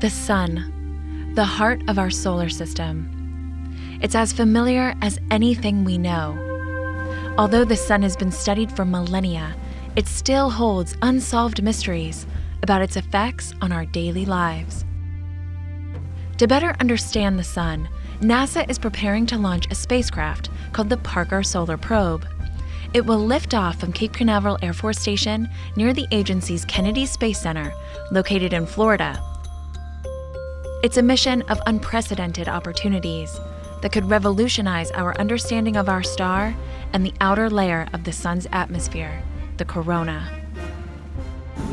The sun, the heart of our solar system. It's as familiar as anything we know. Although the sun has been studied for millennia, it still holds unsolved mysteries about its effects on our daily lives. To better understand the sun, NASA is preparing to launch a spacecraft called the Parker Solar Probe. It will lift off from Cape Canaveral Air Force Station near the agency's Kennedy Space Center, located in Florida. It's a mission of unprecedented opportunities that could revolutionize our understanding of our star and the outer layer of the sun's atmosphere, the corona.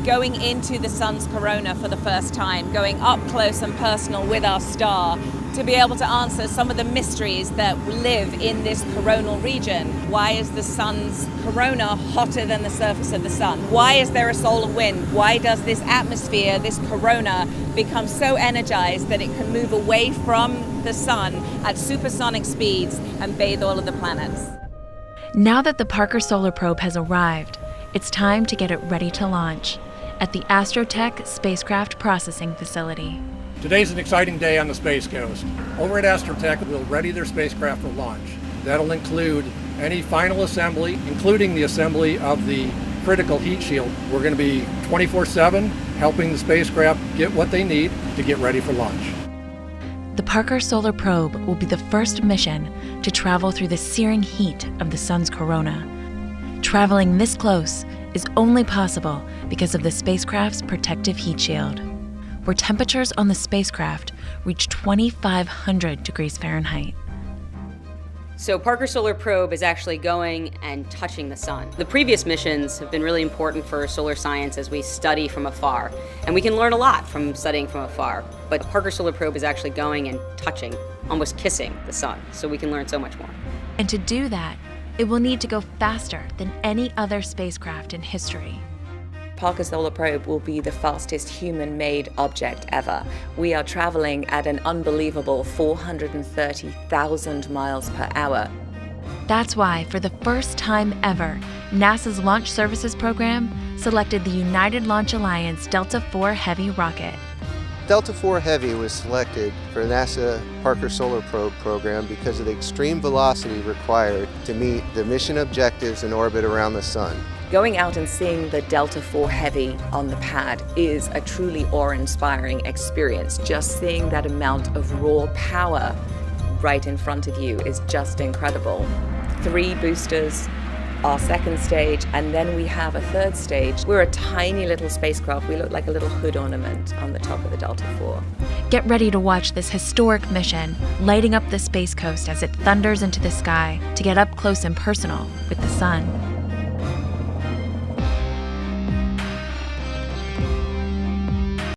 Going into the sun's corona for the first time, going up close and personal with our star, to be able to answer some of the mysteries that live in this coronal region. Why is the sun's corona hotter than the surface of the sun? Why is there a solar wind? Why does this atmosphere, this corona, become so energized that it can move away from the sun at supersonic speeds and bathe all of the planets? Now that the Parker Solar Probe has arrived, it's time to get it ready to launch at the Astrotech Spacecraft Processing Facility. Today's an exciting day on the Space Coast. Over at Astrotech, we'll ready their spacecraft for launch. That'll include any final assembly, including the assembly of the critical heat shield. We're going to be 24/7 helping the spacecraft get what they need to get ready for launch. The Parker Solar Probe will be the first mission to travel through the searing heat of the sun's corona. Traveling this close is only possible because of the spacecraft's protective heat shield, where temperatures on the spacecraft reach 2,500 degrees Fahrenheit. So Parker Solar Probe is actually going and touching the sun. The previous missions have been really important for solar science as we study from afar. And we can learn a lot from studying from afar. But Parker Solar Probe is actually going and touching, almost kissing the sun. So we can learn so much more. And to do that, it will need to go faster than any other spacecraft in history. Parker Solar Probe will be the fastest human-made object ever. We are traveling at an unbelievable 430,000 miles per hour. That's why, for the first time ever, NASA's Launch Services Program selected the United Launch Alliance Delta IV Heavy rocket. Delta IV Heavy was selected for NASA Parker Solar Probe program because of the extreme velocity required to meet the mission objectives in orbit around the sun. Going out and seeing the Delta IV Heavy on the pad is a truly awe-inspiring experience. Just seeing that amount of raw power right in front of you is just incredible. 3 boosters, our second stage, and then we have a third stage. We're a tiny little spacecraft. We look like a little hood ornament on the top of the Delta IV. Get ready to watch this historic mission lighting up the Space Coast as it thunders into the sky to get up close and personal with the sun.